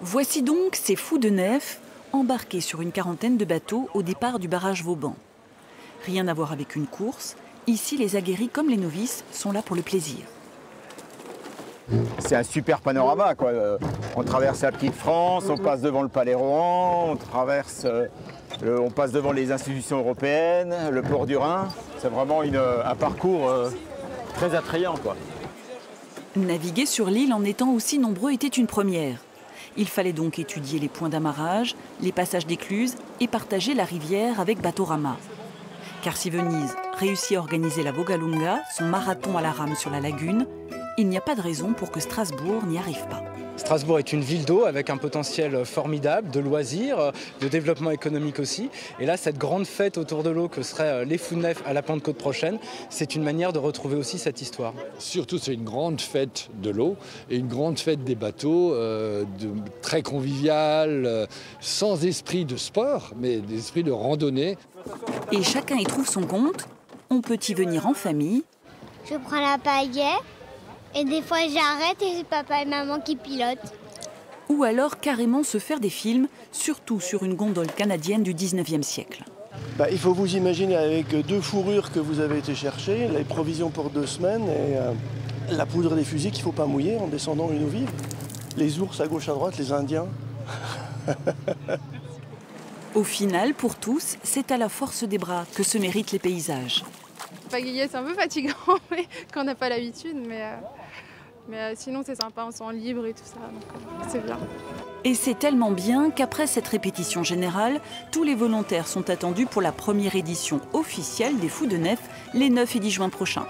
Voici donc ces fous de nef embarqués sur une quarantaine de bateaux au départ du barrage Vauban. Rien à voir avec une course, ici les aguerris comme les novices sont là pour le plaisir. C'est un super panorama, quoi. On traverse la petite France, on passe devant le Palais Rohan, on passe devant les institutions européennes, le port du Rhin. C'est vraiment un parcours très attrayant, quoi. Naviguer sur l'île en étant aussi nombreux était une première. Il fallait donc étudier les points d'amarrage, les passages d'écluses et partager la rivière avec Batorama. Car si Venise réussit à organiser la Vogalunga, son marathon à la rame sur la lagune, il n'y a pas de raison pour que Strasbourg n'y arrive pas. Strasbourg est une ville d'eau avec un potentiel formidable de loisirs, de développement économique aussi. Et là, cette grande fête autour de l'eau que seraient les fous de nef à la Pentecôte prochaine, c'est une manière de retrouver aussi cette histoire. Surtout, c'est une grande fête de l'eau et une grande fête des bateaux, très conviviale, sans esprit de sport, mais d'esprit de randonnée. Et chacun y trouve son compte. On peut y venir en famille. Je prends la pagaie. Et des fois j'arrête et c'est papa et maman qui pilotent. Ou alors carrément se faire des films, surtout sur une gondole canadienne du 19e siècle. Il faut vous imaginer avec 2 fourrures que vous avez été chercher, les provisions pour 2 semaines et la poudre des fusils qu'il ne faut pas mouiller en descendant une eau vive. Les ours à gauche à droite, les Indiens. Au final, pour tous, c'est à la force des bras que se méritent les paysages. Pagayer, c'est un peu fatigant quand on n'a pas l'habitude, mais sinon c'est sympa, on se sent libre et tout ça, donc c'est bien. Et c'est tellement bien qu'après cette répétition générale, tous les volontaires sont attendus pour la première édition officielle des Fous de Nef les 9 et 10 juin prochains.